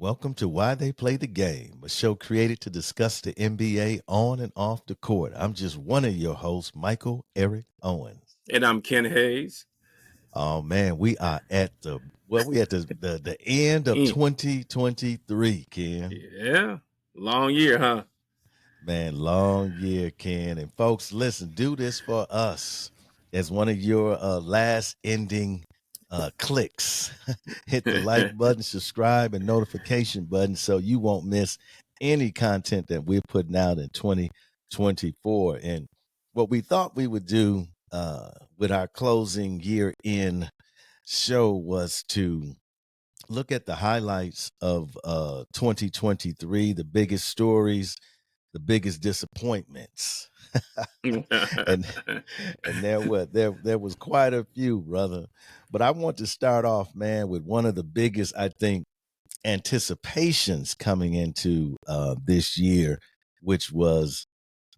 Welcome to Why They Play the Game, a show created to discuss the NBA on and off the court. I'm just one of your hosts, Michael Eric Owens. And I'm Ken Hayes. Oh man, we are at the end of Mm. 2023, Ken. Yeah, long year, huh? Man, long year, Ken. And folks, listen, do this for us as one of your last ending clicks. Hit the like button, subscribe, and notification button so you won't miss any content that we're putting out in 2024. And what we thought we would do with our closing year in show was to look at the highlights of 2023, the biggest stories, the biggest disappointments. and there was quite a few, brother. But I want to start off, man, with one of the biggest, I think, anticipations coming into this year, which was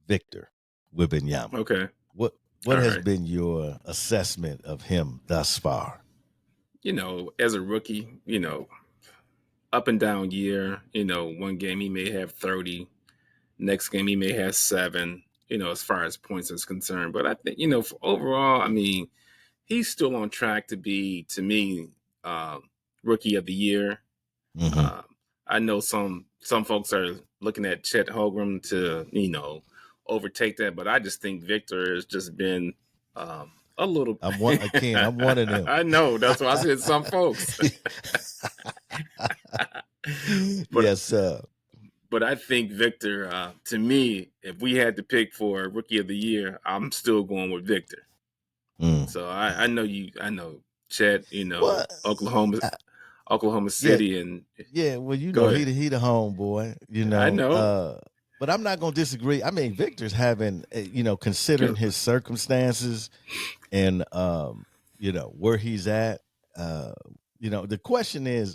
Victor Wembanyama. Okay. What All has right. been your assessment of him thus far? As a rookie, up and down year, one game he may have 30, next game he may have 7, as far as points is concerned. But I think, for overall, I mean, he's still on track to be, to me, rookie of the year. Mm-hmm. Uh, I know some folks are looking at Chet Holmgren to, overtake that, but I just think Victor has just been a little. I'm one of them. I know, that's why I said some folks. but Yes, sir. but I think Victor, to me, if we had to pick for Rookie of the Year, I'm still going with Victor. Mm. So I know Chet, Well, Oklahoma yeah, City, and yeah. Well, go ahead. he the homeboy. I know. But I'm not gonna disagree. I mean, Victor's having, considering his circumstances and where he's at. The question is,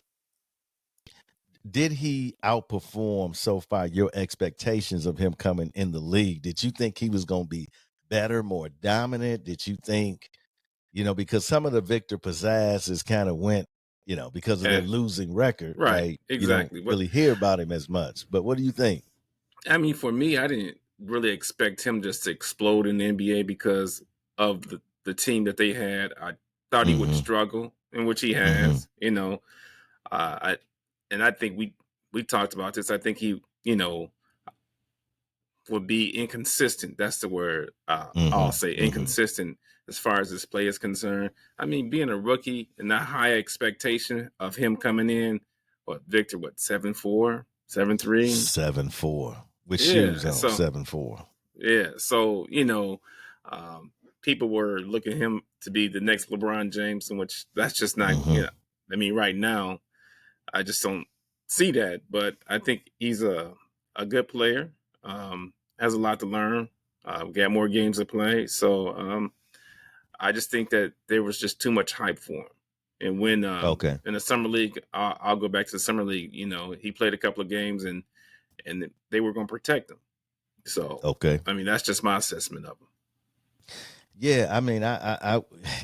did he outperform so far your expectations of him coming in the league? Did you think he was going to be better, more dominant? Did you think, because some of the Victor pizzazz kind of went, because of their losing record, Right, right? You don't exactly. But really hear about him as much. But what do you think? I mean, for me, I didn't really expect him just to explode in the NBA because of the team that they had. I thought he would Mm-hmm. struggle, in which he Mm-hmm. has. I and I think we talked about this. I think he, would be inconsistent. That's the word I'll say, Mm-hmm. Mm-hmm. inconsistent as far as his play is concerned. I mean, being a rookie and that high expectation of him coming in, Victor, 7'4", 7'3"? 7'4" with shoes Yeah. on, So 7'4". yeah. So, um, people were looking at him to be the next LeBron James, in which that's just not, Mm-hmm. I mean, right now, I just don't see that. But I think he's a good player, has a lot to learn, got more games to play. So I just think that there was just too much hype for him. And when Okay. in the summer league, I'll go back to the summer league. He played a couple of games, and they were going to protect him. So, Okay. I mean, that's just my assessment of him. Yeah, I mean, I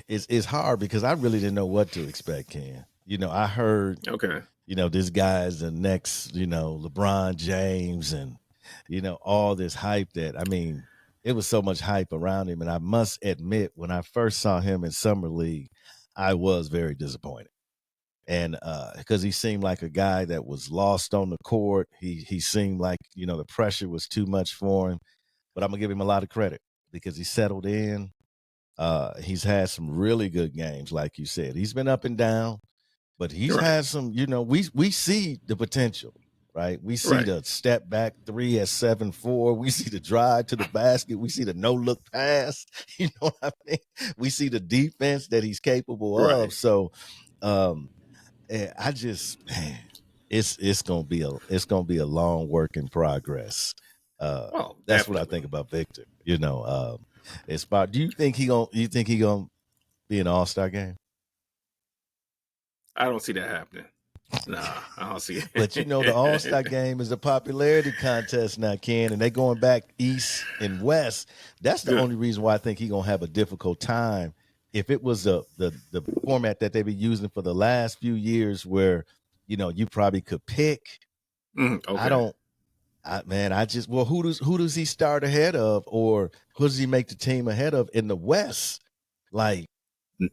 it's hard because I really didn't know what to expect, Ken. I heard, Okay. this guy's the next, LeBron James and, all this hype that, I mean, it was so much hype around him. And I must admit, when I first saw him in Summer League, I was very disappointed. And because he seemed like a guy that was lost on the court. He seemed like, the pressure was too much for him. But I'm gonna give him a lot of credit because he settled in. He's had some really good games, like you said. He's been up and down, but he's Right. had some, we see the potential, right? We see Right. the step back 3 at 7'4". We see the drive to the basket. We see the no look pass. You know what I mean? We see the defense that he's capable of. Right. So I just, man, it's gonna be a long work in progress. Oh, That's what I think definitely. about Victor. It's about. Do you think he gonna be an All-Star game? I don't see that happening. Nah, I don't see But the All-Star it. game is a popularity contest now, Ken, and they going back east and west. That's the only reason why I think he gonna have a difficult time. If it was the format that they've been using for the last few years, where you probably could pick. I Okay. don't. I just well, who does he start ahead of, or who does he make the team ahead of in the West? Like N-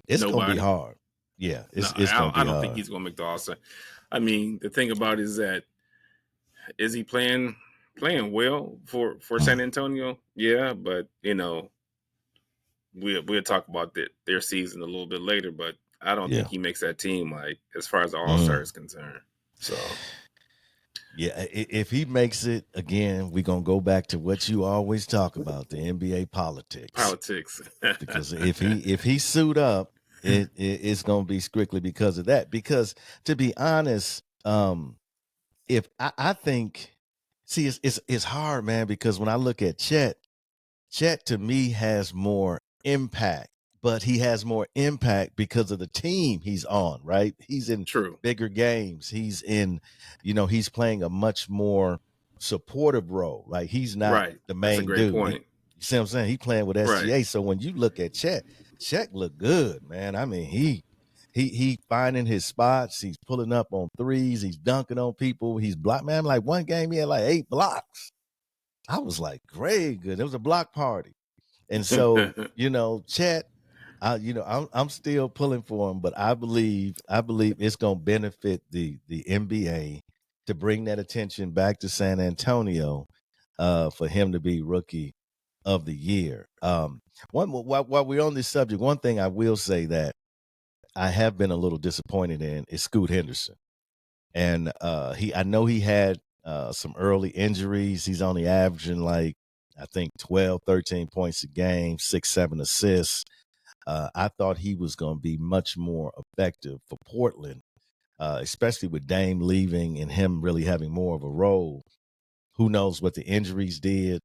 it's gonna be Nobody. hard. Yeah, No, it's gonna I be don't think hard. he's going to make the All Star. I mean, the thing about it is that is he playing well for San Antonio? Yeah, but we'll talk about their season a little bit later. But I don't Yeah. think he makes that team like as far as the All Star Mm. is concerned. So Yeah, if he makes it again, we're gonna go back to what you always talk about, the NBA politics. politics. Because if he suit up, it's gonna be strictly because of that. Because to be honest, if I think, see, it's hard, man. Because when I look at Chet to me has more impact, but he has more impact because of the team he's on, right? He's in True. bigger games. He's playing a much more supportive role. Like he's not Right. the That's a main great dude. point. You see what I'm saying? He playing with Right. SGA. So when you look at Chet look good, man. I mean, he finding his spots. He's pulling up on threes. He's dunking on people. He's block man. Like one game, he had like 8 blocks. I was like, great, good. It was a block party. And so, Chet, I'm still pulling for him, but I believe it's gonna benefit the NBA to bring that attention back to San Antonio, for him to be rookie of the year. While we're on this subject, one thing I will say that I have been a little disappointed in is Scoot Henderson. And I know he had some early injuries. He's only averaging like I think 12, 13 points a game, 6, 7 assists. I thought he was going to be much more effective for Portland, especially with Dame leaving and him really having more of a role. Who knows what the injuries did?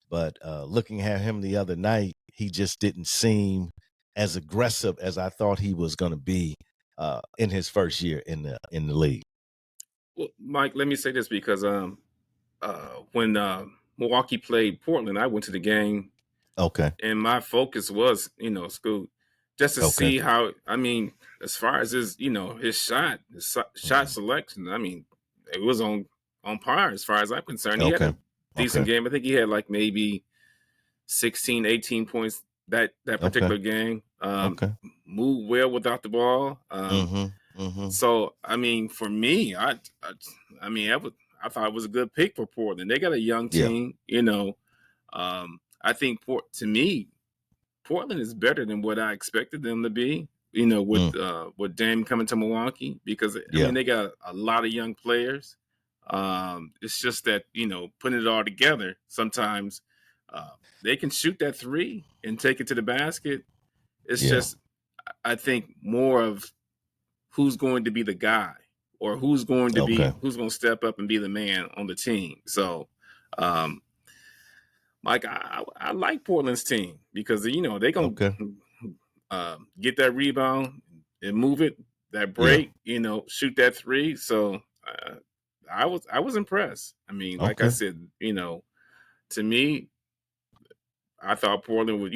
But looking at him the other night, he just didn't seem as aggressive as I thought he was going to be in his first year in the league. Well, Mike, let me say this because when Milwaukee played Portland, I went to the game Okay. and my focus was, Scoot, just to Okay. see how. I mean, as far as his shot Mhm. selection, I mean, it was on par as far as I'm concerned. He had Okay. a decent Okay. game. I think he had like maybe 16, 18 points that Okay. particular game. Okay. Moved well without the ball. Mhm. Mhm. So I mean, for me, I mean, I thought it was a good pick for Portland. They got a young Yeah. team. I think to me, Portland is better than what I expected them to be. Mm. With Dame coming to Milwaukee, because I Yeah. mean they got a lot of young players. It's just that putting it all together sometimes they can shoot that three and take it to the basket. It's Yeah. just I think more of who's going to be the guy or Okay. who's going to step up and be the man on the team. So, um, Mike, I like Portland's team because they gonna Okay. get that rebound and move it, that Yeah. break, shoot that three. So I was impressed. I mean, like I Okay. said, to me, I thought Portland would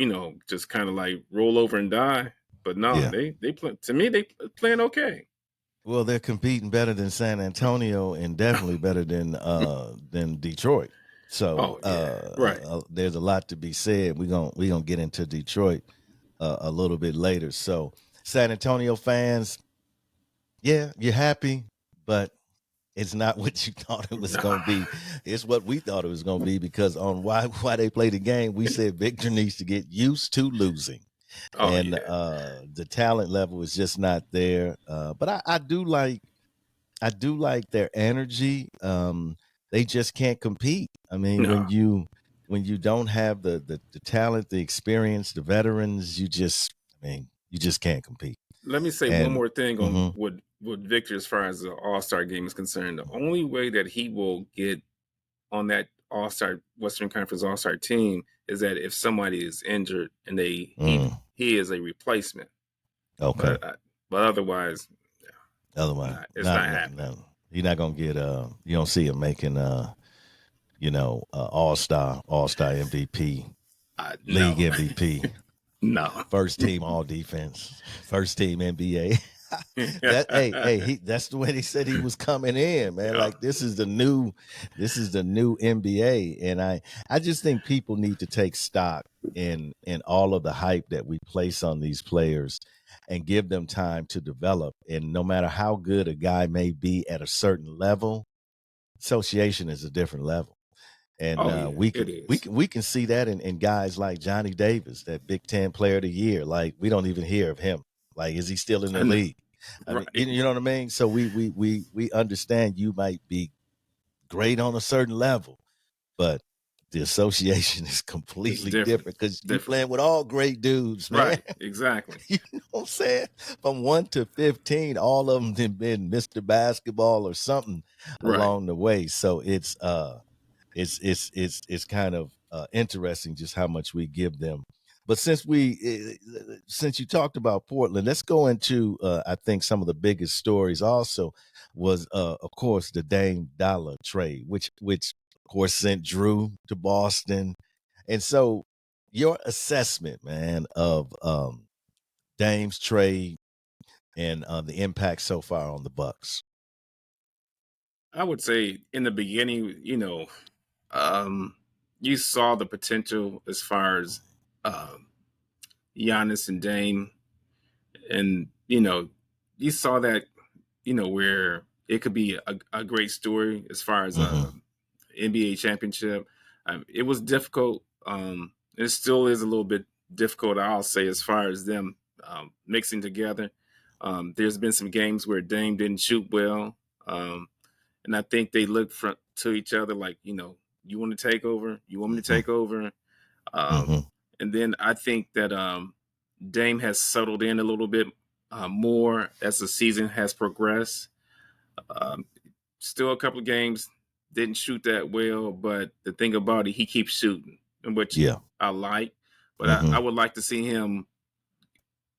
just kind of like roll over and die, but no, Yeah. they play, to me they playing okay. Well, they're competing better than San Antonio and definitely better than Detroit. So Oh yeah, right. there's a lot to be said. We're gonna get into Detroit a little bit later. So San Antonio fans, yeah, you're happy, but it's not what you thought it was No. going to be. It's what we thought it was going to be because on why they played the game, we said Victor needs to get used to losing, Oh and yeah. the talent level is just not there. But I do like their energy. They just can't compete. I mean, No. when you don't have the talent, the experience, the veterans, you just can't compete. Let me say one And more thing on hmm with Victor as far as the All Star game is concerned. The only way that he will get on that All Star Western Conference All Star team is that if somebody is injured and he is a replacement. okay. But but otherwise, Otherwise, it's not not no, happening. no. You're not gonna get you don't see him making all star MVP, league No, MVP, no. first team all defense, first team NBA. That's the way they said he was coming in, man. Yeah. Like this is the new NBA. And I just think people need to take stock in all of the hype that we place on these players and give them time to develop. And no matter how good a guy may be at a certain level, association is a different level. And Oh yeah, it is. we can see that in guys like Johnny Davis, that Big Ten Player of the Year. Like we don't even hear of him. Like, is he still in the I know. league? I mean, Right. you know what I mean. So we understand you might be great on a certain level, but the association is It's completely different. different because you Different. playing with all great dudes, man. Right. Exactly. You know what I'm saying? From 1 to 15, all of them have been Mr. Basketball or something Right. along the way. So it's kind of interesting just how much we give them. But since you talked about Portland, let's go into I think some of the biggest stories also was of course the Dame Dollar trade, which of course sent Drew to Boston. And so your assessment, man, of Dame's trade and the impact so far on the Bucks. I would say in the beginning, um, you saw the potential as far as um, Giannis and Dame, and you saw that where it could be a great story as far as a Mm-hmm. NBA championship. It was difficult. It still is a little bit difficult, I'll say, as far as them mixing together. There's been some games where Dame didn't shoot well, and I think they look to each other like, you want to take over, you want me to Mm-hmm. take over, um, Mm-hmm. and then I think that Dame has settled in a little bit more as the season has progressed. Um, Still a couple of games didn't shoot that well, but the thing about it, he keeps shooting, which Yeah. I like. But I Mm-hmm. would like to see him.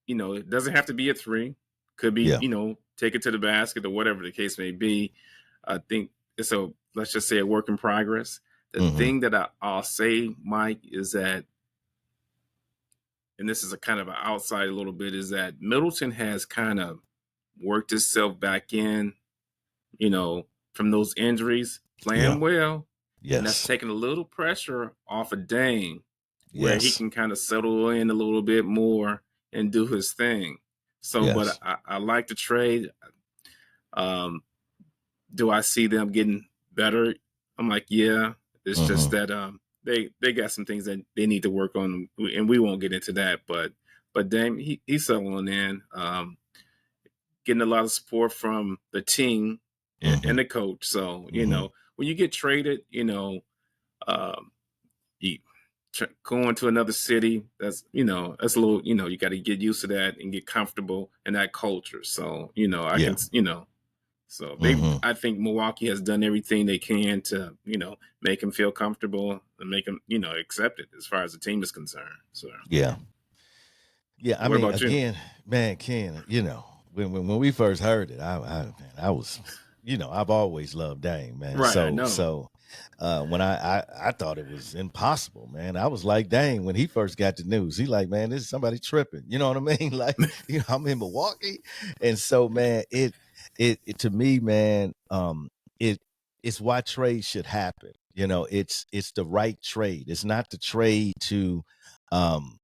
It doesn't have to be a three. Could be, Yeah. take it to the basket or whatever the case may be. I think it's a, let's just say, a work in progress. The Mm-hmm. thing that I'll say, Mike, is that, and this is a kind of an outside a little bit, is that Middleton has kind of worked itself back in, you know, from those injuries, Yeah. playing well, and that's Yes. taking a little pressure off of Dame, where he Yes. can kind of settle in a little bit more and do his thing. So, but Yes. I like the trade. Um, do I see them getting better? I'm like, yeah. It's just Mm-hmm. that they got some things that they need to work on, and we won't get into that. But Dame, he's settling in, getting a lot of support from the team Mm-hmm. and the coach. So Mm-hmm. when you get traded, um, you going to another city, that's a little, you got to get used to that and get comfortable in that culture. So I can, Yeah. so Mm-hmm. I think Milwaukee has done everything they can to make him feel comfortable and make him accept it as far as the team is concerned. So Yeah. Yeah, I what mean, about you? again, man, Ken, when we first heard it, man, I was, I've always loved Dame, man. Right, I So know. so when I thought it was impossible, man. I was like, Dame, when he first got the news, he like, man, this is somebody tripping. You know what I mean? Like, I'm in Milwaukee, and so man, it to me, man, it it's why trade should happen. It's the right trade. It's not the trade to um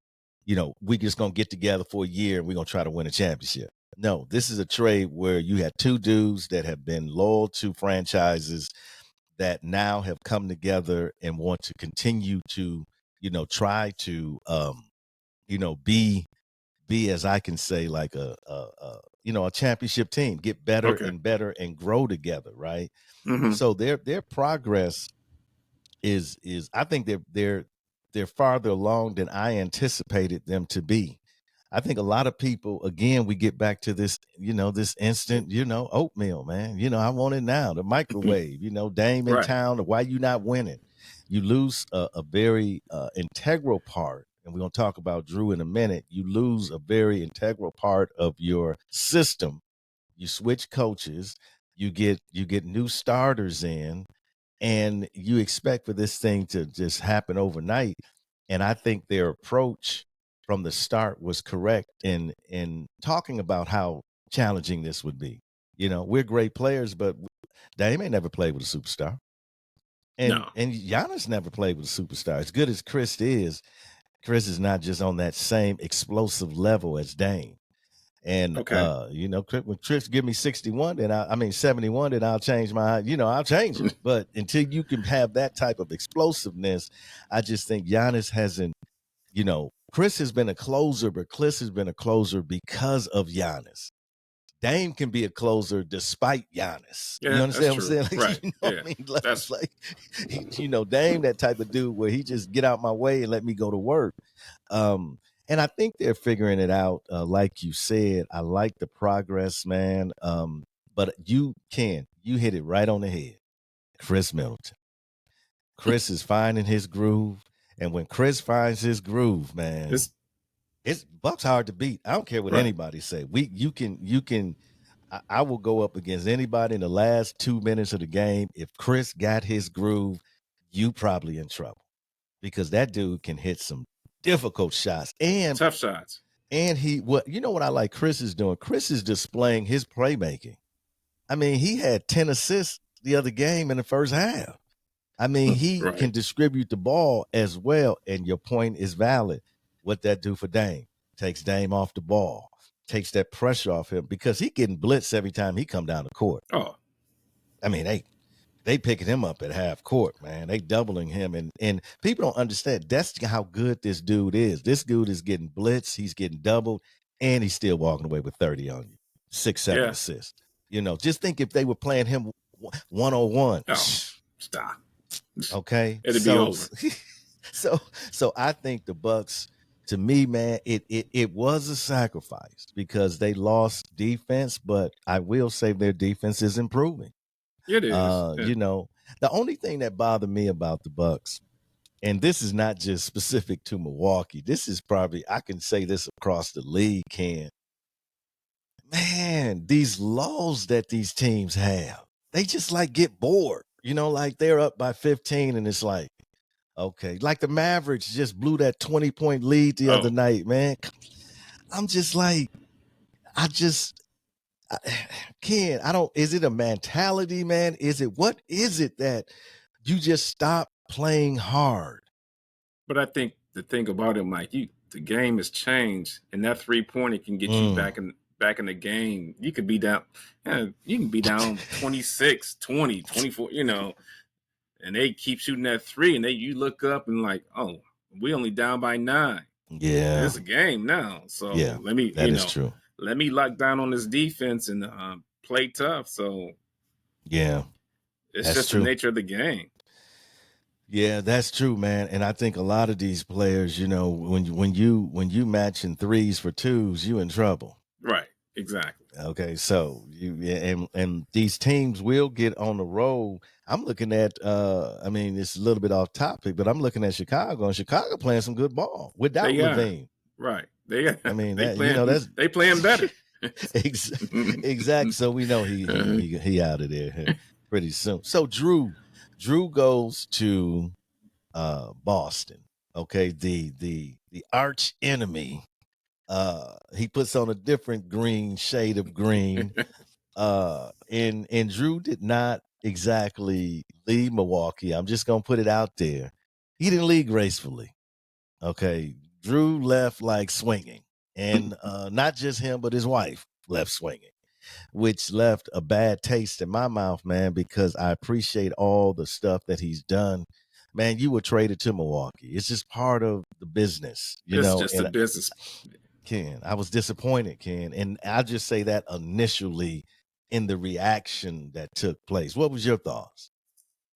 we just gonna get together for a year and we're gonna try to win a championship. No, this is a trade where you had two dudes that have been loyal to franchises that now have come together and want to continue to, try to be as I can say like a championship team, get better Okay. and better and grow together, right? Hmm. So their progress is I think they're farther along than I anticipated them to be. I think a lot of people, again, we get back to this, this instant, oatmeal, man. I want it now, the microwave, Dame in Right. town, why you not winning? You lose a very integral part, and we're gonna talk about Drew in a minute. You lose a very integral part of your system. You switch coaches, you get new starters in, and you expect for this thing to just happen overnight. And I think their approach from the start was correct in talking about how challenging this would be. You know, we're great players, but Dame ain't never played with a superstar. No. And Giannis never played with a superstar. As good as Chris is not just on that same explosive level as Dame. And Okay. you know, when Chris give me 61, then I mean 71, then I'll change I'll change it. But until you can have that type of explosiveness, I just think Giannis hasn't, you know, Chris has been a closer, but Chris has been a closer because of Giannis. Dame can be a closer despite Giannis. You Yeah, that's understand what I'm true. saying? Like, Right. you know what Yeah. I mean? Like, it's That's like, you know, Dame, that type of dude where he just get out my way and let me go to work. And I think they're figuring it out. Like you said, I like the progress, man. But you hit it right on the head. Chris Middleton. Chris is finding his groove. And when Chris finds his groove, man, it's it's Buck's hard to beat. I don't care what right. anybody say. You can I will go up against anybody in the last 2 minutes of the game. If Chris got his groove, you probably in trouble because that dude can hit some difficult shots. Tough shots. And what you know what I like Chris is doing? Chris is displaying his playmaking. I mean, he had 10 assists the other game in the first half. I mean, he can Right. distribute the ball as well. And your point is valid. What that do for Dame? Takes Dame off the ball, takes that pressure off him because he getting blitzed every time he come down the court. Oh, I mean, they picking him up at half court, man. They doubling him, and people don't understand. That's how good this dude is. This dude is getting blitzed, he's getting doubled, and he's still walking away with 30 on you, 6, 7 yeah. assists. You know, just think if they were playing him 101. Oh, stop. Okay, It'd be over. so I think the Bucks. To me, man, it was a sacrifice because they lost defense, but I will say their defense is improving. It is. Yeah. You know, the only thing that bothered me about the Bucks, and this is not just specific to Milwaukee, this is probably I can say this across the league, Ken. Man, these lulls that these teams have, they just like get bored. You know, like they're up by 15 and it's like, okay. Like the Mavericks just blew that 20-point lead the other Oh, night, man. I'm just like, I just I, Ken, I don't. Is it a mentality, man? What is it that you just stop playing hard? but I think the thing about it, Mike, the game has changed, and that 3-pointer can get you Mm, back in the game. You could be down, you can be down 26, 20, 24, and they keep shooting that three, and you look up and like, oh, we only down by 9. yeah, It's a game now, yeah, so let me, that is true. let me lock down on this defense and play tough. So Yeah, it's that's just the true. nature of the game. Yeah, that's true, man. And I think a lot of these players, you know, when you matching threes for twos, you in trouble. Right. Exactly. Okay, so and these teams will get on the road. I'm looking at I mean it's a little bit off topic, but I'm looking at Chicago and Chicago playing some good ball without They are Levine. right. They I mean they that you know playing that's they playing better. ex- exact. So we know he out of there pretty soon. So Drew goes to Boston. Okay, the arch enemy. He puts on a different green shade of green. And Drew did not exactly leave Milwaukee. I'm just gonna put it out there. He didn't leave gracefully. Okay, Drew left like swinging, and not just him, but his wife left swinging, which left a bad taste in my mouth, man. Because I appreciate all the stuff that he's done. Man, you were traded to Milwaukee. It's just part of the business, you It's know. just a And business. Ken, I was disappointed, Ken, and I just say that initially in the reaction that took place. What was your thoughts?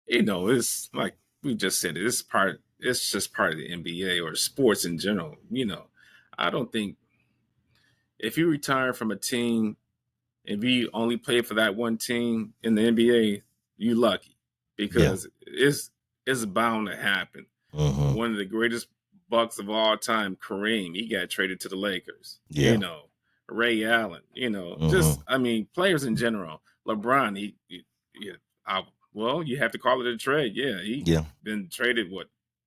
It's like we just said. It's just part of the NBA or sports in general. I don't think if you retire from a team, if you only play for that one team in the NBA, you lucky Yeah. because it's bound to happen. Mm-hmm. One of the greatest Bucks of all time, Kareem, he got traded to the Lakers. Yeah. Ray Allen. Mm-hmm. Just I mean, players in general. LeBron, well, you have to call it a trade. Yeah, he Yeah. been traded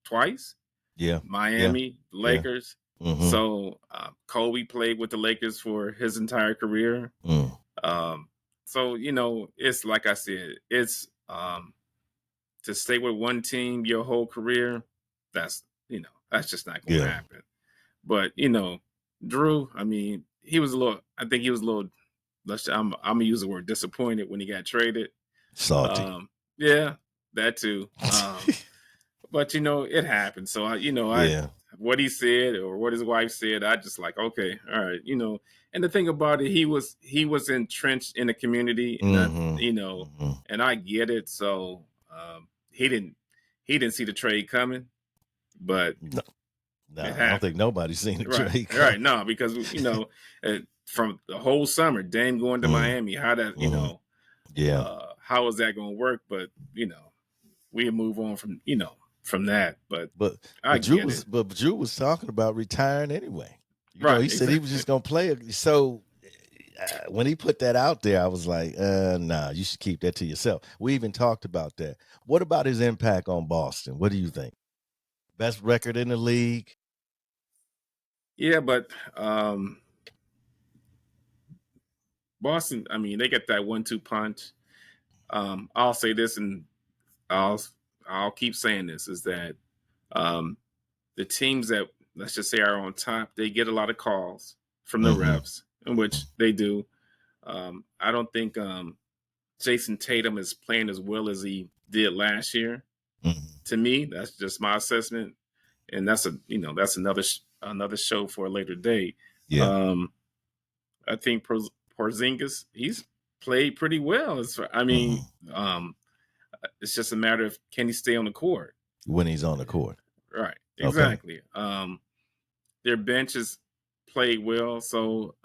twice? Yeah. Yeah. Miami, Yeah. Lakers. Mm-hmm. So Kobe played with the Lakers for his entire career. Mm. Um, so it's like I said, it's to stay with one team your whole career. That's that's just not going to Yeah. happen. But Drew, I mean, he was a little. I think he was a little. I'm gonna use the word disappointed when he got traded. Salty. Yeah, that too. But it happened. So I Yeah. what he said or what his wife said, I just like, okay, all right, And the thing about it, he was entrenched in the community, and Mm-hmm. Mm-hmm. and I get it. So he didn't see the trade coming, but No, it nah, I don't think happened. nobody's seen the Right, trade right. come. No, because from the whole summer, Dame going to Mm, Miami, how that mm-hmm. Yeah. how is that going to work? But we move on from that. But But I get it. Drew was talking about retiring anyway. You know, Right, he said he was exactly. just gonna play it. So when he put that out there, I was like, nah, you should keep that to yourself. We even talked about that. What about his impact on Boston? What do you think? Best record in the league? Yeah, but Boston, I mean, they get that 1-2 punch. I'll say this, and I'll I'll keep saying this, is that um, the teams that, let's just say, are on top, they get a lot of calls from the Mm-hmm. refs, in which they do. I don't think Jason Tatum is playing as well as he did last year. Mm-hmm. To me, that's just my assessment, and that's another show for a later date. Yeah. Um, I think Porzingis, he's played pretty well. I mean, Mm-hmm. it's just a matter of, can he stay on the court? When he's on the court. Right, Okay. exactly. Their benches played well, so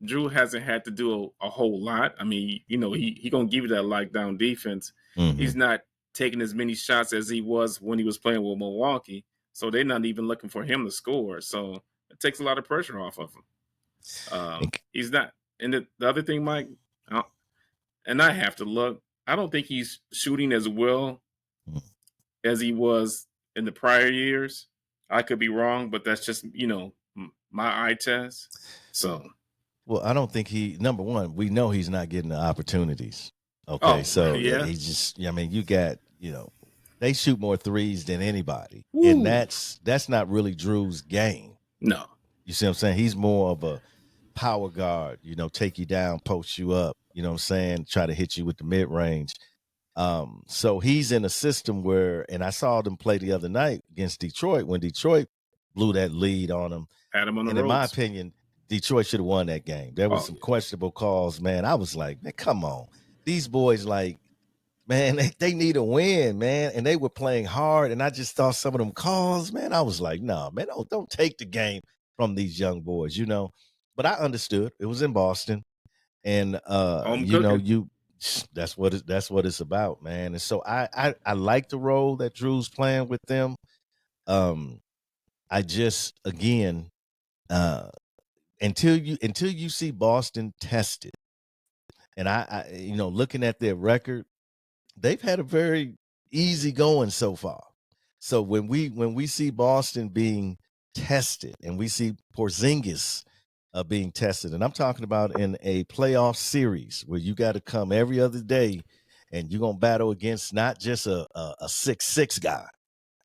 Drew hasn't had to do a whole lot. I mean, he gonna give you that lockdown defense. Mm-hmm. He's not taking as many shots as he was when he was playing with Milwaukee, so they're not even looking for him to score. So it takes a lot of pressure off of him. He's not. And the other thing, Mike, uh, and I have to look. I don't think he's shooting as well as he was in the prior years. I could be wrong, but that's just my eye test. So, Well, I don't think number one, we know he's not getting the opportunities. Okay. oh So yeah, he's just, I mean, you got, they shoot more threes than anybody. And woo, that's not really Drew's game. no, You see what I'm saying? He's more of a power guard, take you down, post you up, you know what I'm saying? Try to hit you with the mid range. So he's in a system where, and I saw them play the other night against Detroit when Detroit blew that lead on them. had him on the And in my ropes. opinion, Detroit should have won that game. There was Oh some yeah, questionable calls, man. I was like, man, come on. These boys, like, man, they need a win, man. And they were playing hard. And I just thought some of them calls, man, I was like, no, man, don't take the game from these young boys. But I understood. It was in Boston. And home cooking. that's what it's about, man. And so I like the role that Drew's playing with them. Um, I just again, uh until you see Boston tested, and I looking at their record, they've had a very easy going so far. So when we see Boston being tested, and we see Porzingis being tested, and I'm talking about in a playoff series where you got to come every other day, and you're gonna battle against not just a 6'6" guy,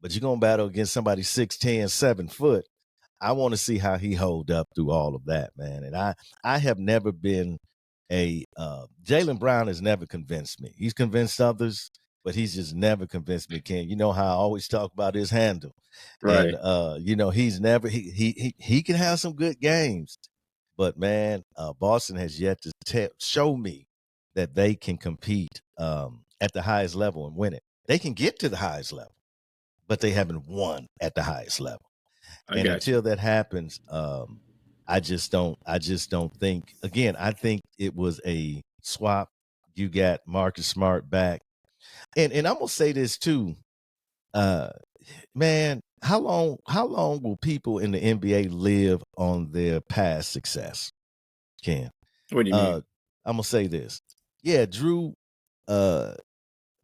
but you're gonna battle against somebody 6'10", 7 foot. I want to see how he hold up through all of that, man. And I have never been Jaylen Brown has never convinced me. He's convinced others, but he's just never convinced me. Ken, you know how I always talk about his handle, and Right, he's never he can have some good games, but man, Boston has yet to show me that they can compete at the highest level and win it. They can get to the highest level, but they haven't won at the highest level. I And got you. until that happens, I just don't think, again, I think it was a swap. You got Marcus Smart back. And I'm gonna say this too. Uh Man, how long will people in the NBA live on their past success? Ken. What do you Uh mean? I'm gonna say this. Yeah, Drew uh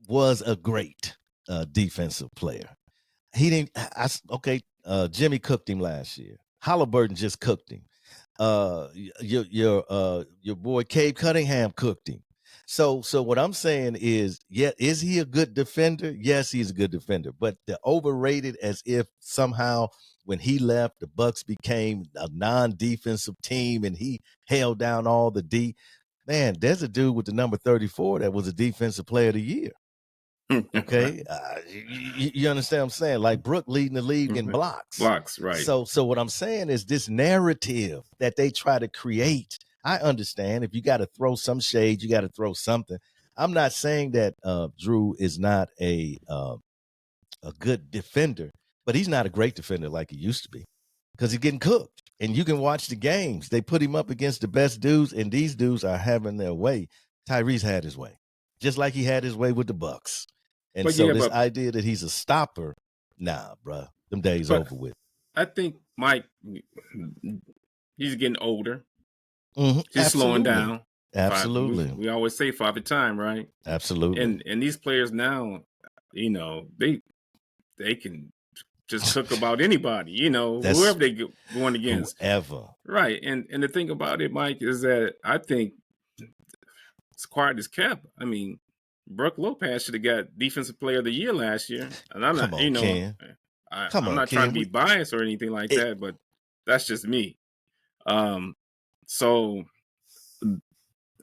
was a great defensive player. He didn't I okay, Jimmy cooked him last year. Halliburton just cooked him. Your boy Cade Cunningham cooked him. So what I'm saying is, yeah, is he a good defender? Yes, he's a good defender. But the overrated as if somehow when he left, the Bucks became a non-defensive team and he held down all the D. Man, there's a dude with the number 34 that was a defensive player of the year. Right. Okay, you understand what I'm saying? Like Brook leading the league in blocks. Blocks, right. So what I'm saying is this narrative that they try to create. I understand if you got to throw some shade, you got to throw something. I'm not saying that Drew is not a good defender, but he's not a great defender like he used to be because he's getting cooked. And you can watch the games. They put him up against the best dudes, and these dudes are having their way. Tyrese had his way, just like he had his way with the Bucks. And But so yeah, this but idea that he's a stopper, nah, bruh, them days but over with. I think Mike, he's getting older. He's slowing Absolutely. down. Absolutely. We always say Father Time, right? Absolutely. And these players now, they can just cook about anybody, That's whoever they going against. whoever. Right. And the thing about it, Mike, is that I think it's quiet as kept. I mean, Brooke Lopez should have got Defensive Player of the Year last year. And I'm Come not, on, Ken. Come I'm on, not trying to Ken. be biased or anything like It, that, but that's just me. Um, so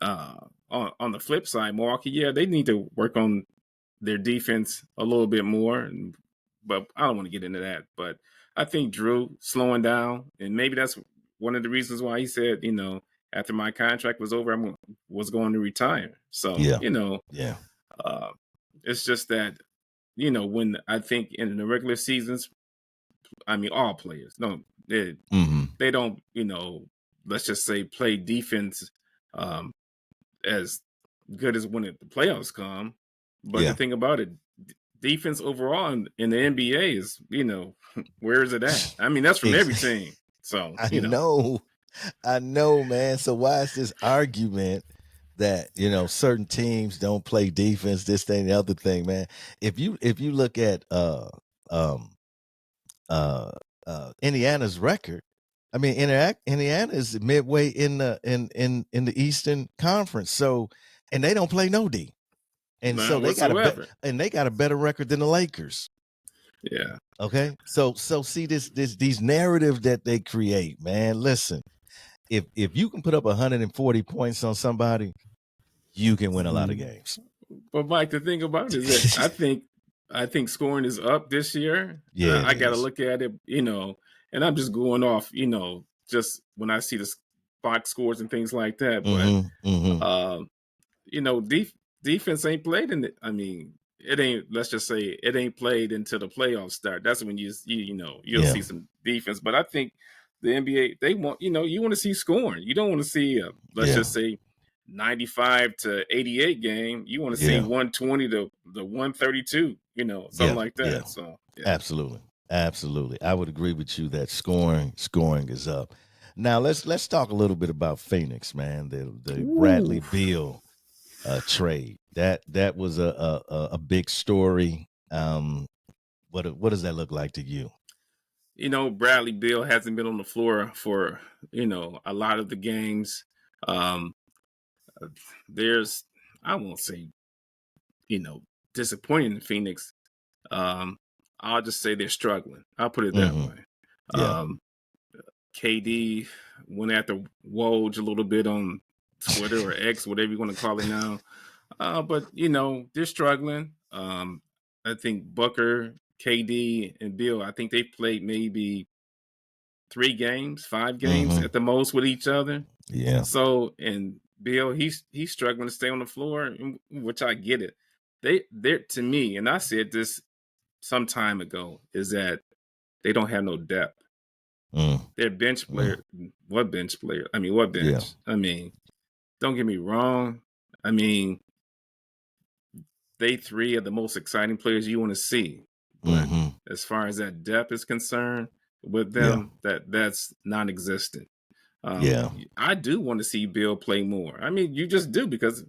on the flip side, Milwaukee, yeah, they need to work on their defense a little bit more. But I don't want to get into that. But I think Drew slowing down, and maybe that's one of the reasons why he said, after my contract was over, was going to retire. So, yeah. Yeah. uh, it's just that, when I think in the regular seasons, I mean, all players, no, they don't, let's just say play defense um, as good as when the playoffs come. But the Yeah. thing about it, defense overall in the NBA is, where is it at? I mean, that's from every team. So, I know, man. So why is this argument that certain teams don't play defense, this thing, the other thing, man? If you look at um Indiana's record, I mean, Indiana is midway in the Eastern Conference, so and they don't play no D, and so none whatsoever. they got a better record than the Lakers. Yeah. Okay, so see these narratives that they create, man. Listen, if you can put up 140 points on somebody, you can win a lot of games. But Mike, the thing about it is that I think scoring is up this year. Yeah, it I got to is. look at it, and I'm just going off, just when I see the box scores and things like that. But uh, defense ain't played in it. I mean, it ain't. Let's just say it ain't played until the playoffs start. That's when you'll Yeah, see some defense. But I think the NBA they want you want to see scoring. You don't want to see let's yeah, just say 95 to 88 game. You want to see yeah, 120 to the 132. Something yeah, like yeah. that. So yeah. Absolutely, absolutely. I would agree with you that scoring is up. Now let's talk a little bit about Phoenix, man. The Ooh. Bradley Beal trade. That was a big story. What does that look like to you? Bradley Beal hasn't been on the floor for a lot of the games. Um, there's I won't say disappointing in Phoenix. Um, I'll just say they're struggling. I'll put it that Mm-hmm. way. Yeah. Um, KD went after Woj a little bit on Twitter or X, whatever you want to call it now. But they're struggling. I think Booker, KD, and Bill. I think they've played maybe 3 games, 5 games Mm-hmm. at the most with each other. Yeah. So, and Bill, he's struggling to stay on the floor, which I get it. They're to me, and I said this some time ago, is that they don't have no depth. Mm. They're bench Mm. player. What bench player? I mean, what Yeah. bench? I mean, don't get me wrong. I mean, they three are the most exciting players you want to see. But Mm-hmm. as far as that depth is concerned, with Yeah. them, that's non-existent. Yeah. I do want to see Bill play more. I mean, you just do because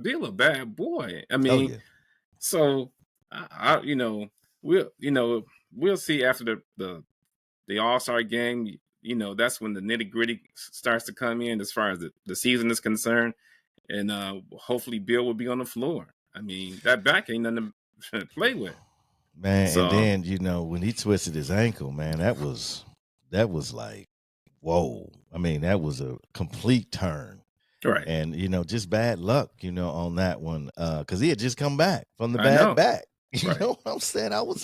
Bill a bad boy. I Oh mean, yeah. so we'll see after the All-Star game. that's when the nitty gritty starts to come in as far as the season is concerned. And hopefully Bill will be on the floor. I mean, that back ain't nothing to play with. Man, and So, then when he twisted his ankle, man, that was like, whoa. I mean, that was a complete turn. right. And just bad luck, on that one, because he had just come back from the I bad know. back. You Right. know what I'm saying? I was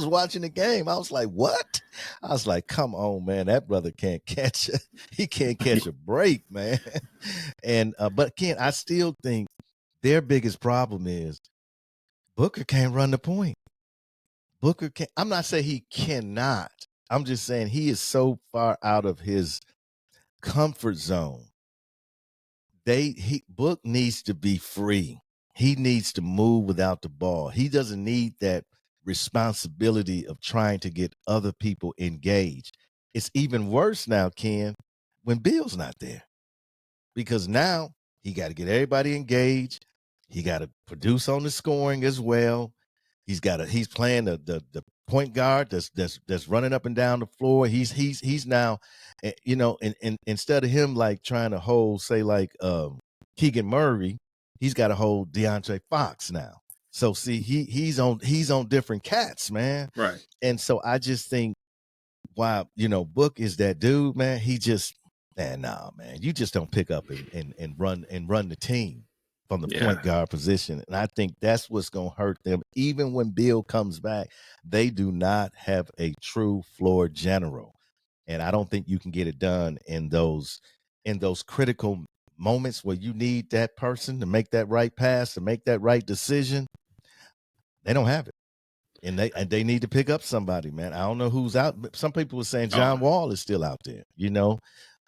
watching the game. I was like, what? I was like, come on, man, that brother can't catch it. He can't catch a break, man. And but Ken, I still think their biggest problem is Booker can't run the point. Booker can't. I'm not saying he cannot. I'm just saying he is so far out of his comfort zone. Book needs to be free. He needs to move without the ball. He doesn't need that responsibility of trying to get other people engaged. It's even worse now, Ken, when Bill's not there. Because now he got to get everybody engaged. He got to produce on the scoring as well. He's playing the point guard that's running up and down the floor. He's now, and instead of him like trying to hold, say, like Keegan Murray, he's got to hold DeAndre Fox now. So see, he's on different cats, man. Right. And so I just think, wow, Book is that dude, man. He just, man, nah, man. You just don't pick up and run the team from the Yeah. point guard position. And I think that's what's gonna hurt them. Even when Bill comes back, they do not have a true floor general. And I don't think you can get it done in those critical moments where you need that person to make that right pass, to make that right decision. They don't have it. And they need to pick up somebody, man. I don't know who's out. Some people were saying Oh, John Wall is still out there.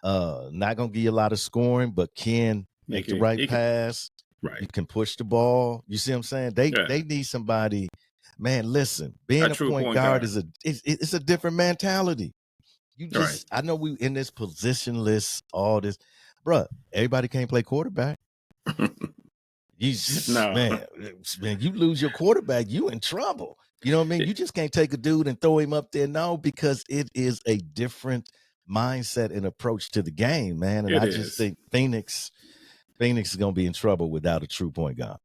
Not gonna give you a lot of scoring, but can make the right he can. pass. Right. You can push the ball. You see what I'm saying? They Yeah. they need somebody. Man, listen, A being a true point point guard guard. it's a different mentality. Right. I know we in this positionless, all this, bruh. Everybody can't play quarterback. You No. man, you lose your quarterback, you in trouble. You know what I mean? It, You just can't take a dude and throw him up there now because it is a different mindset and approach to the game, man. And it I just is. think Phoenix is gonna be in trouble without a true point guard.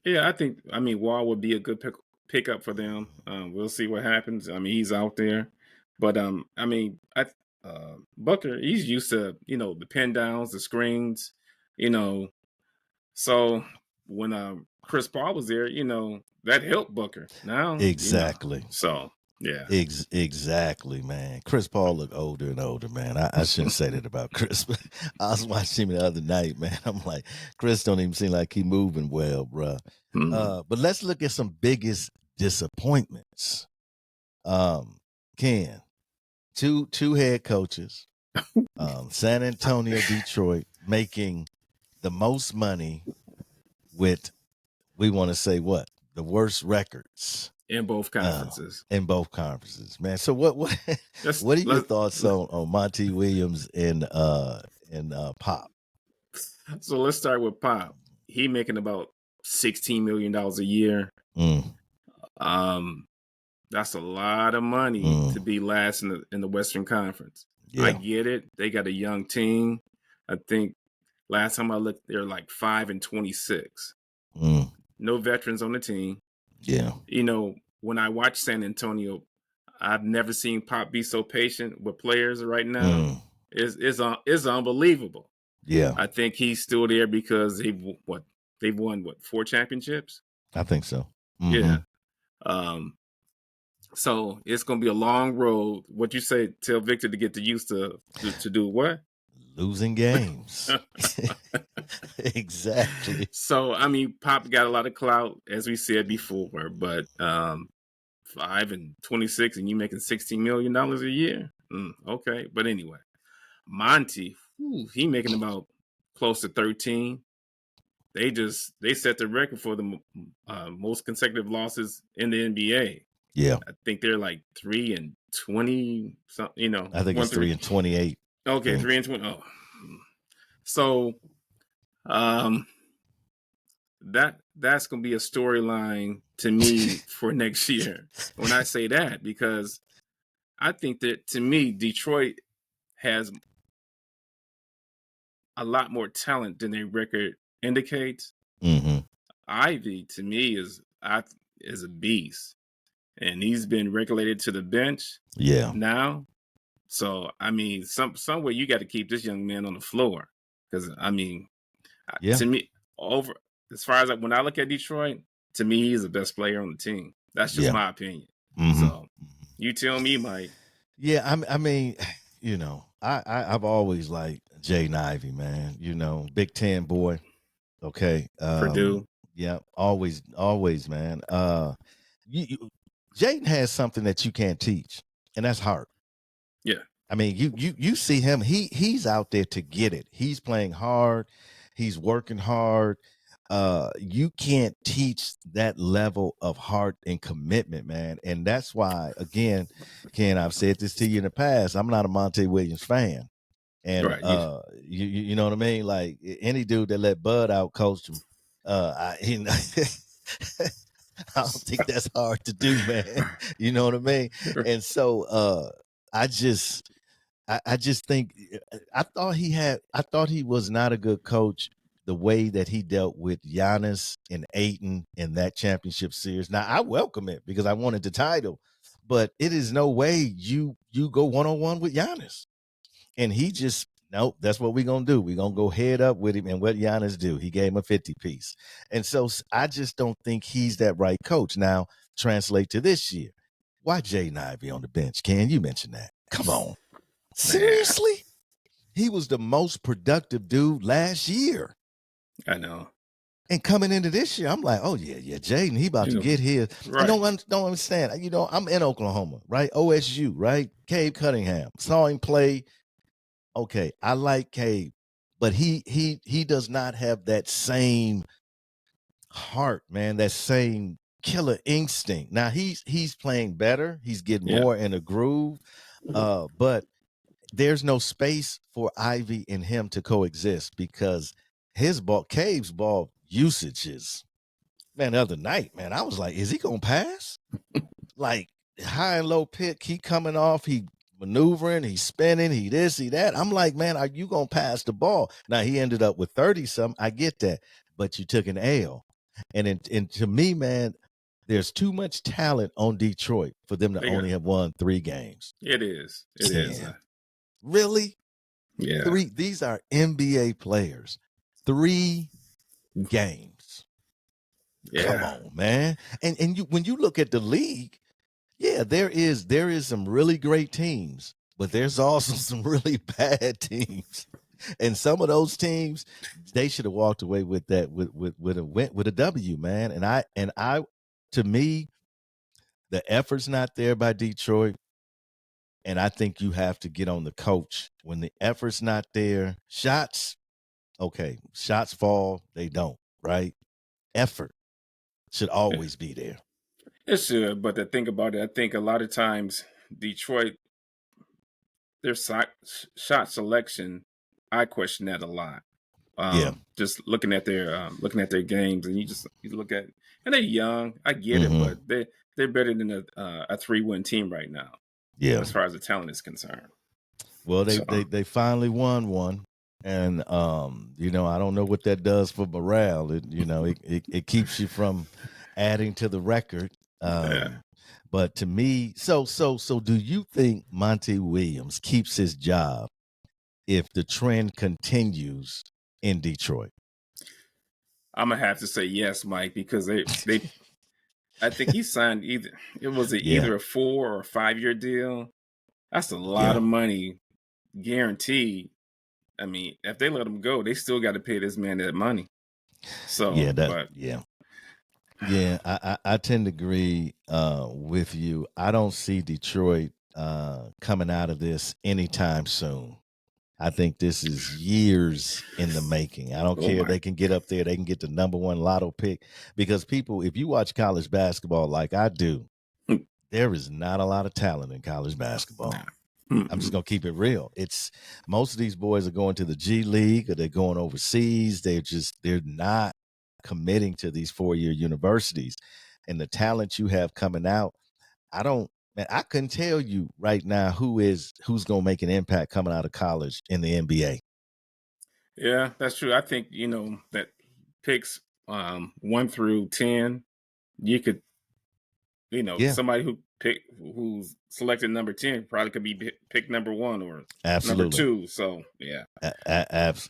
Yeah, I mean, Wall would be a good pickup for them. We'll see what happens. I mean, he's out there, but I mean, Booker, he's used to the pin downs, the screens, you know. So when Chris Paul was there, that helped Booker. Now, Exactly. so yeah. Exactly, man. Chris Paul look older and older, man. I shouldn't say that about Chris, but I was watching him the other night, man. I'm like, Chris don't even seem like he moving well, bruh. Hmm. But let's look at some biggest disappointments. Ken, two head coaches, San Antonio, Detroit, making the most money with, we want to say what? The worst records In both uh, conferences. in both conferences, man. So what Let's what are your let thoughts on Monty Williams and Pop? so let's start with Pop. He making about $16 million a year. Mm, Um, That's a lot of money mm, to be last in the Western Conference. I yeah. get it. They got a young team. I think last time I looked, they're like 5-26. Mm, No veterans on the team. yeah. When I watch San Antonio, I've never seen Pop be so patient with players right now. Mm, It's unbelievable. yeah. I think he's still there because they've won 4 championships. I think so. Mm-hmm. Yeah. Um, So it's gonna be a long road. What you say? Tell Victor to get to used to do what? Losing games. Exactly. So I mean, Pop got a lot of clout, as we said before, but 5-26, and you making $16 million a year. Okay, but anyway, Monty, he making about close to 13. They set the record for the most consecutive losses in the NBA. Yeah. I think they're like 3-20, something, I think one it's three. 3-28. Okay, King. 3-20. Oh, so um, that's gonna be a storyline to me for next year. When I say that, because I think that to me, Detroit has a lot more talent than their record indicates. Mm-hmm. Ivy to me is a beast, and he's been regulated to the bench Yeah. now. So I mean, somewhere you got to keep this young man on the floor because I mean, Yeah. to me, over as far as when I look at Detroit, to me he's the best player on the team. That's just Yeah. my opinion. Mm-hmm. So you tell me, Mike. Yeah. I mean, I've always liked Jaden Ivey, man. Big Ten boy. Okay. Purdue. Yeah. Always, man. Jaden has something that you can't teach, and that's heart. Yeah, I mean, you see him. He's out there to get it. He's playing hard. He's working hard. You can't teach that level of heart and commitment, man. And that's why, again, Ken, I've said this to you in the past. I'm not a Monte Williams fan, and right. you know what I mean. Like any dude that let Bud out coach him, I don't think that's hard to do, man. You know what I mean? And so, I just I just think I thought he was not a good coach the way that he dealt with Giannis and Aiton in that championship series. Now I welcome it because I wanted the title, but it is no way you go 1-on-1 with Giannis. And he just nope, that's what we're gonna do. We're gonna go head up with him and what Giannis do. He gave him a 50 piece. And so I just don't think he's that right coach. Now translate to this year. Why Jaden Ivey on the bench? Can you mention that? Come on. Man, Seriously? He was the most productive dude last year. I know. And coming into this year, I'm like, oh yeah, Jaden, he about You to know, get his. And right. don't understand. I'm in Oklahoma, right? OSU, right? Cade Cunningham. Saw him play. Okay, I like Cade, but he does not have that same heart, man, that same killer instinct. Now he's playing better. He's getting Yeah, more in a groove. But there's no space for Ivy and him to coexist because Cave's ball usage is, man, the other night, man, I was like, is he gonna pass? Like high and low pick, he coming off, he maneuvering, he's spinning, he this, he that. I'm like, man, are you gonna pass the ball? Now he ended up with 30 something. I get that, but you took an L. And to me, man, there's too much talent on Detroit for them to they got only have won 3 games. it is. It is. Damn. Really? Yeah, These are NBA players. 3 games. Come yeah, on, man. And when you look at the league, yeah, there is some really great teams, but there's also some really bad teams. And some of those teams, they should have walked away with that with a W, man. And I to me, the effort's not there by Detroit. And I think you have to get on the coach. When the effort's not there, okay, shots fall, they don't, right? Effort should always be there. it should. But to think about it, I think a lot of times Detroit, their shot selection, I question that a lot. Yeah. Just looking at their games, and you look at, and they're young. I get it, Mm-hmm. but they're better than a 3-win team right now Yeah. as far as the talent is concerned. Well, they So they they finally won one. And I don't know what that does for morale. It keeps you from adding to the record. yeah, But to me, so do you think Monty Williams keeps his job if the trend continues in Detroit? I'm gonna have to say yes, Mike, because they I think he signed Yeah, either a 4 or 5 year deal. That's a lot yeah, of money guaranteed. I mean, if they let him go, they still got to pay this man that money. So, yeah. That but yeah. Yeah, I tend to agree with you. I don't see Detroit coming out of this anytime soon. I think this is years in the making. I don't oh care. my, They can get up there. They can get the number one lotto pick because people, if you watch college basketball like I do, there is not a lot of talent in college nah. basketball. I'm just Mm-mm. gonna keep it real. It's most of these boys are going to the G League or they're going overseas. They're not committing to these 4-year universities. And the talent you have coming out, I don't Man, I couldn't tell you right now who's gonna make an impact coming out of college in the NBA. Yeah, that's true. I think that picks 1 through 10, you could Yeah, somebody who's selected number 10 probably could be picked number 1 or number absolutely. 2. So yeah,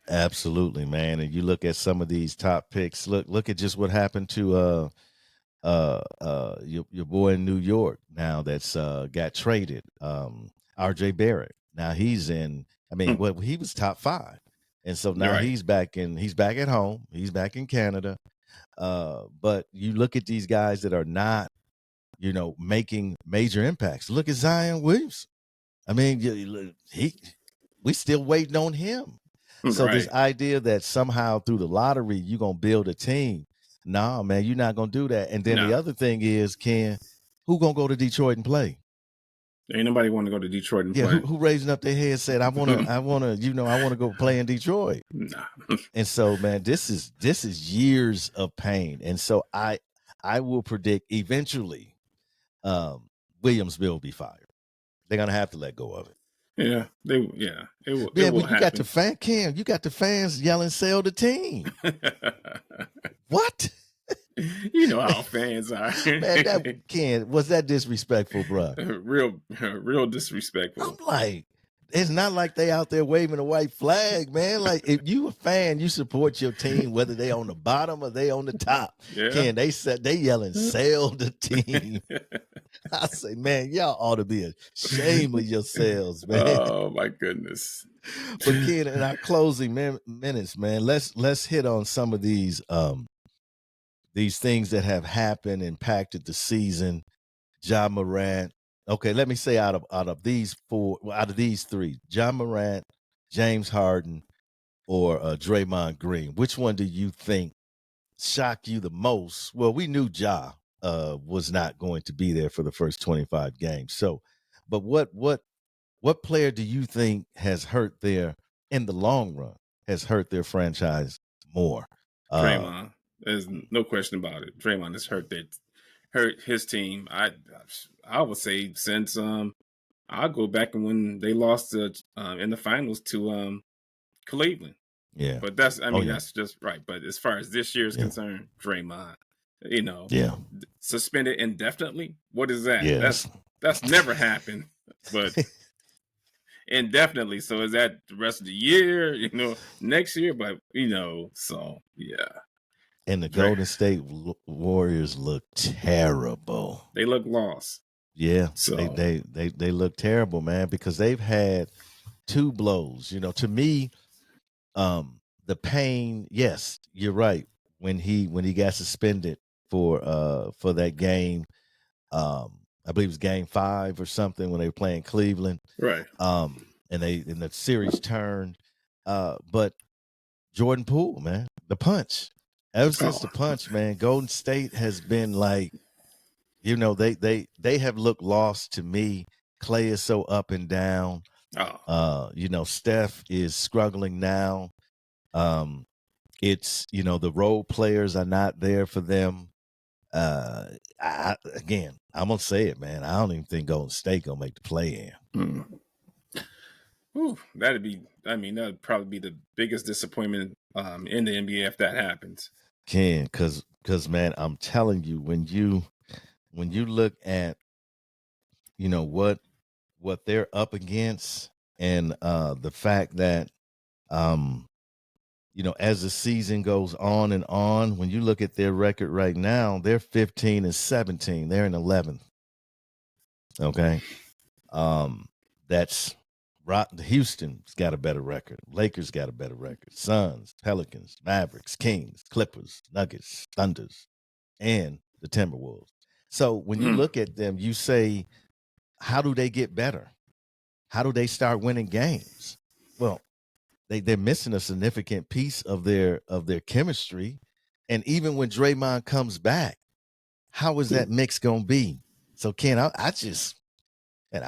Absolutely, man. And you look at some of these top picks. Look at just what happened to your boy in New York now that's got traded. RJ Barrett. Now he's in, I mean, Hmm. well, he was top 5. And so You're now right. he's back at home. He's back in Canada. But you look at these guys that are not, making major impacts. Look at Zion Williams. I mean, we still waiting on him. So this Right. idea that somehow through the lottery you're gonna build a team, nah, man, you're not gonna do that. And then the No, other thing is, Ken, who gonna go to Detroit and play? ain't nobody want to go to Detroit and Yeah, who play. who raising up their head and said, I wanna go play in Detroit. Nah. And so, man, this is years of pain. And so I will predict eventually Williams will be fired. They're gonna have to let go of it. It Yeah, will but happen. You got the fans yelling, "Sell the team." What? You know how fans are. Man, that Ken, was that disrespectful, bruh? Real I'm disrespectful. like, it's not like they out there waving a white flag, man. Like, if you a fan, you support your team, whether they on the bottom or they on the top. Yeah. Ken, they yelling, "Sell the team." I say, man, y'all ought to be ashamed of yourselves, man. Oh my goodness. But Ken, in our closing minutes, man, let's hit on some of these things that have happened, impacted the season. Ja Morant. Okay, let me say out of these four, well, out of these three, Ja Morant, James Harden, or Draymond Green. Which one do you think shocked you the most? Well, we knew Ja was not going to be there for the first 25 games. So, but what player do you think has hurt their in the long run has hurt their franchise more? Uh, Draymond. There's no question about it. Draymond has hurt his team. I would say since I'll go back and when they lost in the finals to Cleveland. yeah. But Oh yeah. that's just right. But as far as this year is Yeah. concerned, Draymond, you know, Yeah. suspended indefinitely. What is that? Yes. That's never happened. But indefinitely. So is that the rest of the year? Next year? But so yeah, And the Dre, Golden State Warriors look terrible. they look lost. Yeah, they So they they they look terrible, man, because they've had two blows. To me, the pain. Yes, you're right. When he got suspended for that game, I believe it was Game 5 or something when they were playing Cleveland. right. And the series turned. But Jordan Poole, man, the punch. Ever since Oh, the punch, man, Golden State has been like, they have looked lost to me. Clay is so up and down. oh, Steph is struggling now. Um, it's the role players are not there for them. I'm gonna say it, man. I don't even think Golden State gonna make the play in. mm. Whew, that'd be. I mean, that'd probably be the biggest disappointment in the NBA if that happens. Cause man, I'm telling you, when you look at what they're up against, and the fact that um as the season goes on and on, when you look at their record right now, they're 15 and 17. They're in 11th. Okay. That's Houston's got a better record. Lakers got a better record. Suns, Pelicans, Mavericks, Kings, Clippers, Nuggets, Thunders, and the Timberwolves. So when you Mm. look at them, you say, how do they get better? How do they start winning games? Well, they're missing a significant piece of their chemistry. And even when Draymond comes back, how is that mix gonna be? So Ken, I just and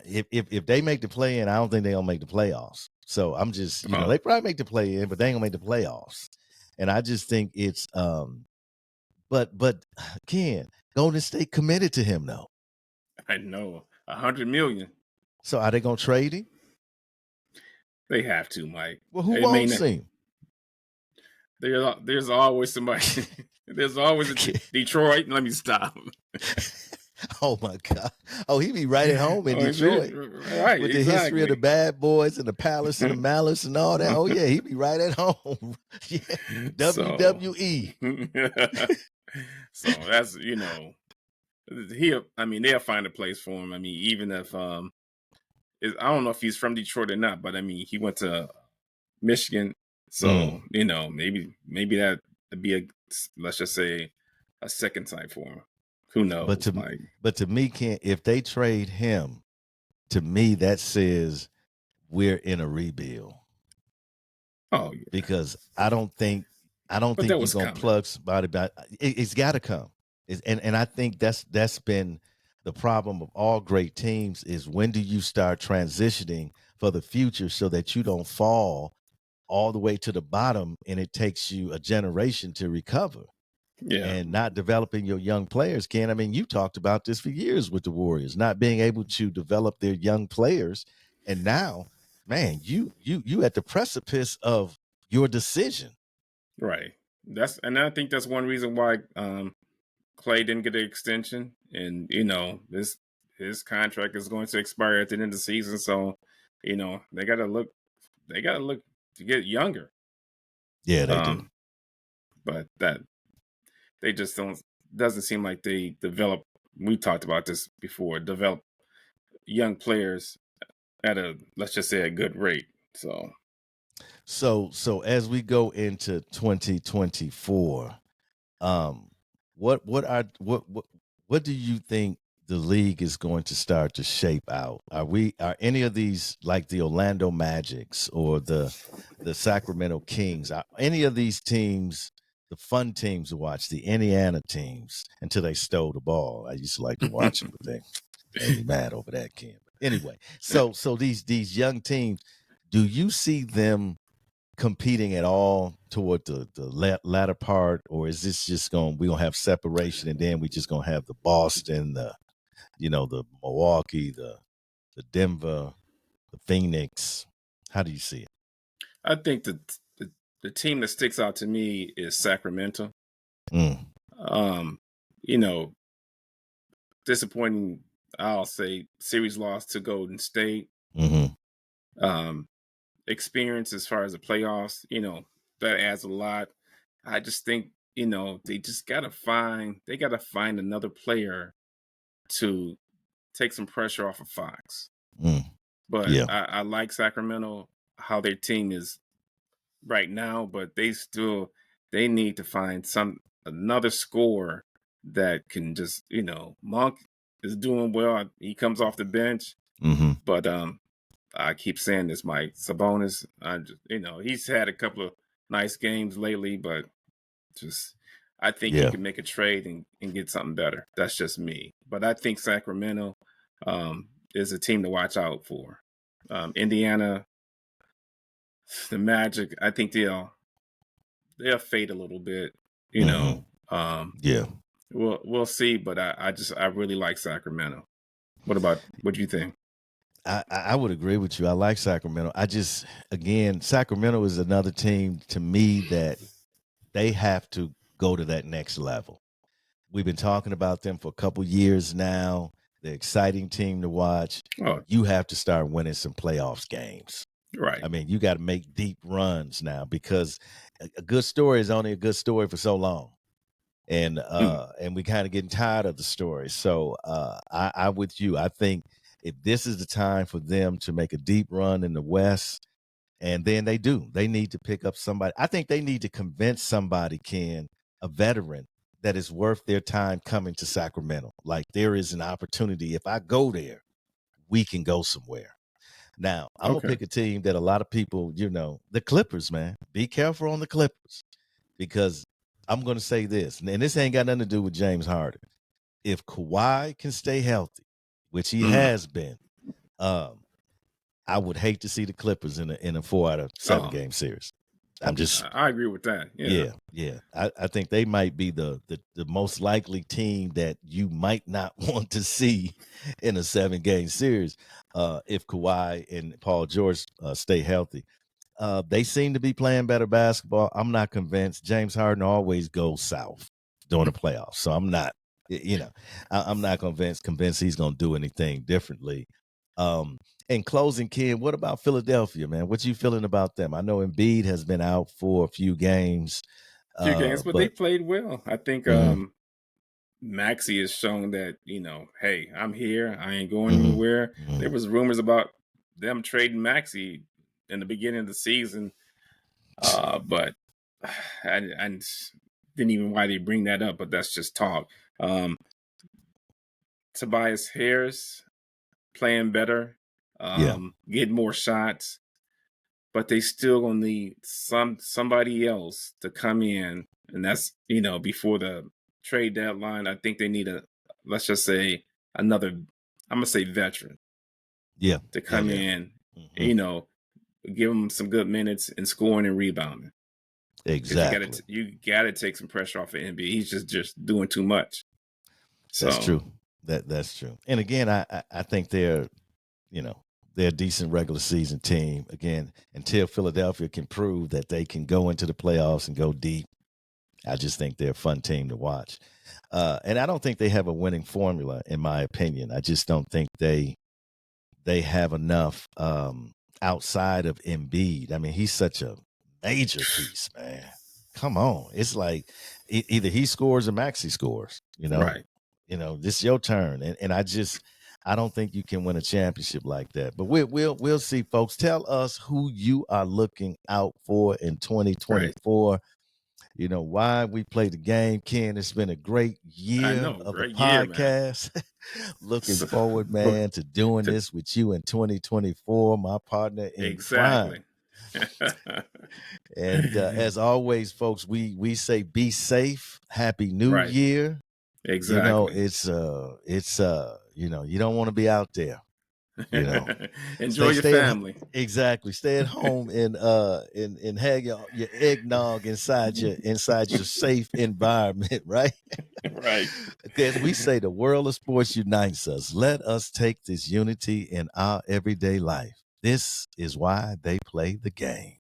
if they make the play in, I don't think they're gonna make the playoffs. So I'm just, Oh, they probably make the play in, but they ain't gonna make the playoffs. And I just think it's but Ken, Golden State committed to him though. I know, 100 million. So are they gonna trade him? They have to, Mike. Well, who It may wants not. him? There's always somebody. There's always a Detroit. Let me stop. Oh my God! Oh, he be right at home in Oh, Detroit right, with the history of the exactly. Bad Boys and the Palace and the Malice and all that. Oh yeah, he be right at home. Yeah, So, WWE. so that's he. I mean, they'll find a place for him. I mean, even if I don't know if he's from Detroit or not, but I mean, he went to Michigan, so Mm. maybe that would be a, let's just say, a second type for him. Who But knows? to Like, but to me, Ken, if they trade him, to me that says we're in a rebuild oh yeah, because I don't think but that you're was gonna coming. plug somebody back. It's got to come. And I think that's been the problem of all great teams is when do you start transitioning for the future so that you don't fall all the way to the bottom and it takes you a generation to recover Yeah, and not developing your young players. Ken, I mean, you talked about this for years with the Warriors, not being able to develop their young players. And now, man, you at the precipice of your decision. right. And I think that's one reason why Clay didn't get an extension, and this his contract is going to expire at the end of the season. So, they got to look to get younger. Yeah, they do. Um, but that they just don't. Doesn't seem like they develop. We talked about this before. Develop young players at a, let's just say, a good rate. So, So as we go into 2024, um, what do you think the league is going to start to shape out? Are any of these like the Orlando Magics or the Sacramento Kings? Are any of these teams the fun teams to watch? The Indiana teams until they stole the ball. I used to like to watch them, but they made me mad over that, Ken. But anyway, so these young teams, do you see them competing at all toward the latter part, or is this just we're gonna have separation and then we just gonna have the Boston, the Milwaukee, the Denver, the Phoenix? How do you see it? I think the team that sticks out to me is Sacramento. Mm, Um, you know, disappointing. I'll say series loss to Golden State. mm-hmm, Um, experience as far as the playoffs. That adds a lot. I just think they just gotta find another player to take some pressure off of Fox. mm, But yeah, I like Sacramento, how their team is right now, but they need to find another scorer that can just Monk is doing well. He comes off the bench, mm-hmm, but I keep saying this, Mike Sabonis. He's had a couple of nice games lately, but just I think he yeah. can make a trade and get something better. That's just me. But I think Sacramento is a team to watch out for. Indiana, the Magic, I think they'll fade a little bit. You Mm-hmm, know, um, yeah. we'll see. But I really like Sacramento. What do you think? I would agree with you. I like Sacramento. I just, again, Sacramento is another team to me that they have to go to that next level. We've been talking about them for a couple years now. They're exciting team to watch. Oh, You have to start winning some playoffs games. right. I mean, you got to make deep runs now because a good story is only a good story for so long. And Mm, we kind of getting tired of the story. So I with you. I think if this is the time for them to make a deep run in the West, and then they do. They need to pick up somebody. I think they need to convince somebody, Ken, a veteran, that is worth their time coming to Sacramento. Like there is an opportunity. If I go there, we can go somewhere. Now, I'm gonna okay. pick a team that a lot of people, the Clippers, man. Be careful on the Clippers because I'm gonna say this, and this ain't got nothing to do with James Harden. If Kawhi can stay healthy, which he Mm. has been, um, I would hate to see the Clippers in a 4 out of 7 Oh, game series. I'm just I agree with that. Yeah. yeah. I think they might be the most likely team that you might not want to see in a 7-game series if Kawhi and Paul George stay healthy. They seem to be playing better basketball. I'm not convinced. James Harden always goes south during the playoffs, so I'm not. I'm not convinced he's going to do anything differently. In closing, Ken, what about Philadelphia, man? What you feeling about them? I know Embiid has been out for a few games, Few games, but they but played well. I think mhm, Maxi has shown that, hey, I'm here. I ain't going mhm, anywhere. There mhm. was rumors about them trading Maxi in the beginning of the season, but I didn't even why they bring that up. But that's just talk. Um, Tobias Harris playing better, Yeah, getting more shots, but they still gonna need somebody else to come in, and that's before the trade deadline. I think they need let's just say another. I'm gonna say veteran yeah, to yeah, come yeah. in, Hmm. you know, give them some good minutes and scoring and rebounding because Exactly. you gotta take some pressure off of NBA. He's just doing too much. That's So true. That's true. And again, I think you know, they're a decent regular season team. Again, until Philadelphia can prove that they can go into the playoffs and go deep, I just think they're a fun team to watch. And I don't think they have a winning formula, in my opinion. I just don't think they have enough outside of Embiid. I mean, he's such a major piece, man. Come on, it's like either he scores or Maxi scores. right, This is your turn, and I don't think you can win a championship like that. But we'll see, folks. Tell us who you are looking out for in right. 2024. Why we play the game, Ken. It's been a great I year know, of the great year, man. podcast. Looking So, forward, man, to doing this with you in 2024, my partner in crime. exactly. And as always, folks, we say be safe. Happy New Right. Year. Exactly. You don't want to be out there. You know, Enjoy stay your stay at family. exactly. Stay at home and have your eggnog inside your safe environment, right? Right. As we say, the world of sports unites us. Let us take this unity in our everyday life. This is why they play the game.